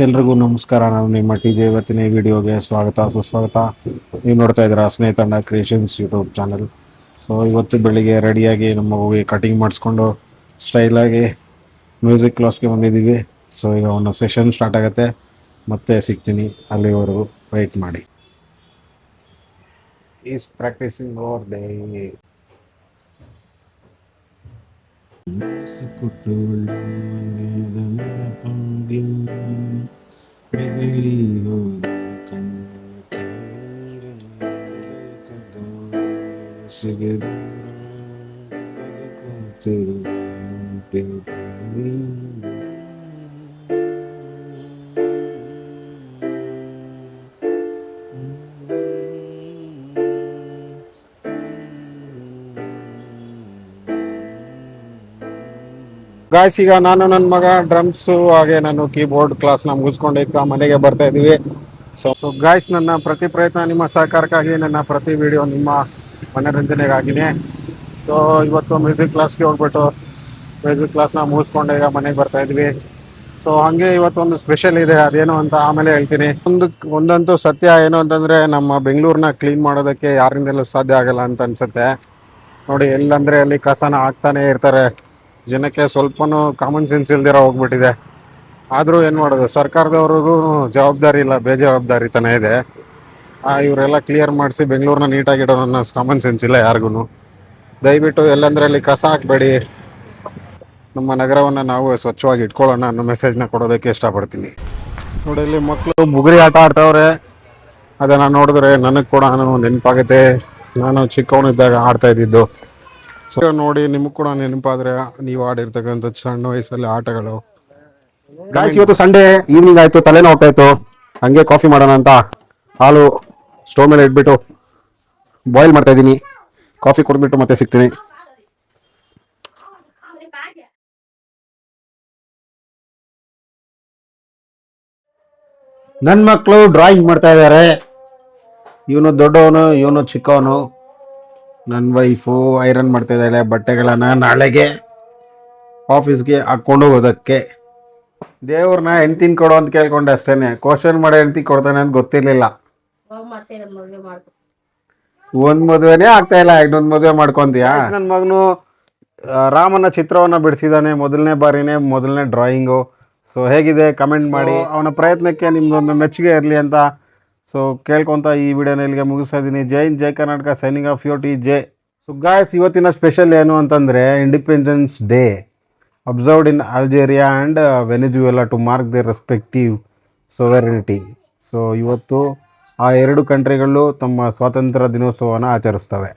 ಎಲ್ರಿಗೂ ನಮಸ್ಕಾರ. ನಾನು ನಿಮ್ಮ TJ. ಇವತ್ತಿನ ಈ ವಿಡಿಯೋಗೆ ಸ್ವಾಗತ ಸುಸ್ವಾಗತ. ನೀವು ನೋಡ್ತಾ ಇದ್ದೀರಾ ಸ್ನೇಹಿತಣ್ಣ ಕ್ರಿಯೇಷನ್ಸ್ ಯೂಟ್ಯೂಬ್ ಚಾನಲ್. ಸೊ ಇವತ್ತು ಬೆಳಿಗ್ಗೆ ರೆಡಿಯಾಗಿ ನಮ್ಮ ಮಗುವಿಗೆ ಕಟಿಂಗ್ ಮಾಡಿಸ್ಕೊಂಡು ಸ್ಟೈಲಾಗಿ ಮ್ಯೂಸಿಕ್ ಕ್ಲಾಸ್ಗೆ ಬಂದಿದ್ದೀವಿ. ಸೊ ಈಗ ಒಂದು ಸೆಷನ್ ಸ್ಟಾರ್ಟ್ ಆಗುತ್ತೆ, ಮತ್ತೆ ಸಿಗ್ತೀನಿ. ಅಲ್ಲಿವರೆಗೂ ವೆಯ್ಟ್ ಮಾಡಿ. Is practising over they. Guys, ಈಗ ನಾನು ನನ್ನ ಮಗ ಡ್ರಮ್ಸು ಹಾಗೆ ನಾನು ಕೀಬೋರ್ಡ್ ಕ್ಲಾಸ್ನ ಮುಗಿಸ್ಕೊಂಡು ಈಗ ಮನೆಗೆ ಬರ್ತಾ ಇದ್ದೀವಿ. ಸೊ ಗಾಯ್ಸ್, ನನ್ನ ಪ್ರತಿ ಪ್ರಯತ್ನ ನಿಮ್ಮ ಸಹಕಾರಕ್ಕಾಗಿ, ನನ್ನ ಪ್ರತಿ ವಿಡಿಯೋ ನಿಮ್ಮ ಮನೋರಂಜನೆಗಾಗಿನೇ. ಸೊ ಇವತ್ತು ಮ್ಯೂಸಿಕ್ ಕ್ಲಾಸ್ಗೆ ಹೋಗ್ಬಿಟ್ಟು ಮ್ಯೂಸಿಕ್ ಕ್ಲಾಸ್ನ ಮುಗಿಸ್ಕೊಂಡು ಈಗ ಮನೆಗೆ ಬರ್ತಾ ಇದ್ವಿ. ಸೊ ಹಾಗೆ ಇವತ್ತೊಂದು ಸ್ಪೆಷಲ್ ಇದೆ, ಅದೇನು ಅಂತ ಆಮೇಲೆ ಹೇಳ್ತೀನಿ. ಒಂದಂತೂ ಸತ್ಯ ಏನು ಅಂತಂದರೆ, ನಮ್ಮ ಬೆಂಗಳೂರನ್ನ ಕ್ಲೀನ್ ಮಾಡೋದಕ್ಕೆ ಯಾರಿಂದಲೂ ಸಾಧ್ಯ ಆಗಲ್ಲ ಅಂತ ಅನಿಸುತ್ತೆ. ನೋಡಿ, ಎಲ್ಲಂದರೆ ಅಲ್ಲಿ ಕಸನ ಹಾಕ್ತಾನೆ ಇರ್ತಾರೆ. ಜನಕ್ಕೆ ಸ್ವಲ್ಪನೂ ಕಾಮನ್ ಸೆನ್ಸ್ ಇಲ್ದಿರ ಹೋಗ್ಬಿಟ್ಟಿದೆ. ಆದರೂ ಏನು ಮಾಡೋದು, ಸರ್ಕಾರದವ್ರಿಗೂ ಜವಾಬ್ದಾರಿ ಇಲ್ಲ, ಬೇಜವಾಬ್ದಾರಿತನ ಇದೆ. ಇವರೆಲ್ಲ ಕ್ಲಿಯರ್ ಮಾಡಿಸಿ ಬೆಂಗಳೂರನ್ನ ನೀಟಾಗಿಡೋ ಅನ್ನೋ ಕಾಮನ್ ಸೆನ್ಸ್ ಇಲ್ಲ ಯಾರಿಗೂ. ದಯವಿಟ್ಟು ಎಲ್ಲಂದ್ರಲ್ಲಿ ಕಸ ಹಾಕಬೇಡಿ, ನಮ್ಮ ನಗರವನ್ನು ನಾವು ಸ್ವಚ್ಛವಾಗಿ ಇಟ್ಕೊಳ್ಳೋಣ ಅನ್ನೋ ಮೆಸೇಜ್ನ ಕೊಡೋದಕ್ಕೆ ಇಷ್ಟಪಡ್ತೀನಿ. ನೋಡಿ, ಇಲ್ಲಿ ಮಕ್ಕಳು ಬುಗುರಿ ಆಟ ಆಡ್ತಾವ್ರೆ. ಅದನ್ನು ನೋಡಿದ್ರೆ ನನಗೆ ಕೂಡ ನೆನಪಾಗುತ್ತೆ, ನಾನು ಚಿಕ್ಕವನಿದ್ದಾಗ ಆಡ್ತಾ ಇದ್ದಿದ್ದು. ಸೊ ನೋಡಿ, ನಿಮಗೆ ಕೂಡ ನೆನಪಾದ್ರೆ ನೀವು ಆಡಿರ್ತಕ್ಕಂಥ ಸಣ್ಣ ವಯಸ್ಸಲ್ಲಿ ಆಟಗಳು. ಗಾಯ್ಸ್, ಇವತ್ತು ಸಂಡೇ ಈವ್ನಿಂಗ್ ಆಯ್ತು, ತಲೆನೋ ಹೋಗ್ತಾ ಇತ್ತು. ಹಂಗೆ ಕಾಫಿ ಮಾಡೋಣ ಅಂತ ಹಾಲು ಸ್ಟೋವ್ ಮೇಲೆ ಇಟ್ಬಿಟ್ಟು ಬಾಯ್ಲ್ ಮಾಡ್ತಾ ಇದ್ದೀನಿ. ಕಾಫಿ ಕೊಡ್ಬಿಟ್ಟು ಮತ್ತೆ ಸಿಗ್ತೀನಿ. ನನ್ನ ಮಕ್ಕಳು ಡ್ರಾಯಿಂಗ್ ಮಾಡ್ತಾ ಇದ್ದಾರೆ. ಇವನು ದೊಡ್ಡವನು, ಇವನು ಚಿಕ್ಕವನು. ನನ್ನ ವೈಫು ಐರನ್ ಮಾಡ್ತಾ ಇದ್ದಾಳೆ ಬಟ್ಟೆಗಳನ್ನು ನಾಳೆಗೆ ಆಫೀಸ್ಗೆ ಹಾಕ್ಕೊಂಡು ಹೋಗೋದಕ್ಕೆ. ದೇವ್ರನ್ನ ಹೆಂಡ್ತಿನ ಕೊಡು ಅಂತ ಕೇಳ್ಕೊಂಡೆ ಅಷ್ಟೇನೆ. ಕ್ವಶನ್ ಮಾಡೋ ಹೆಂಡ್ತಿ ಕೊಡ್ತಾನೆ ಅಂತ ಗೊತ್ತಿರ್ಲಿಲ್ಲ. ಒಂದ್ ಮದುವೆನೇ ಆಗ್ತಾ ಇಲ್ಲ, ಇನ್ನೊಂದು ಮದುವೆ ಮಾಡ್ಕೊಂತೀಯಾ? ನನ್ನ ಮಗನು ರಾಮನ ಚಿತ್ರವನ್ನು ಬಿಡಿಸಿದ್ದಾನೆ, ಮೊದಲನೇ ಬಾರಿನೇ, ಮೊದಲನೇ ಡ್ರಾಯಿಂಗು. ಸೊ ಹೇಗಿದೆ ಕಮೆಂಟ್ ಮಾಡಿ. ಅವನ ಪ್ರಯತ್ನಕ್ಕೆ ನಿಮ್ದೊಂದು ಮೆಚ್ಚುಗೆ ಇರಲಿ ಅಂತ ಸೊ ಕೇಳ್ಕೊತ ಈ ವಿಡಿಯೋನ ಇಲ್ಲಿಗೆ ಮುಗಿಸ್ತಾ ಇದ್ದೀನಿ. ಜೈ ಹಿಂದ್, ಜೈ Karnataka, signing off your TJ. So guys, ಇವತ್ತಿನ ಸ್ಪೆಷಲ್ ಏನು ಅಂತಂದರೆ independence day observed in Algeria and Venezuela to mark the respective sovereignty. So ಇವತ್ತು ಆ ಎರಡು ಕಂಟ್ರಿಗಳು ತಮ್ಮ ಸ್ವಾತಂತ್ರ್ಯ ದಿನೋತ್ಸವವನ್ನು ಆಚರಿಸ್ತವೆ.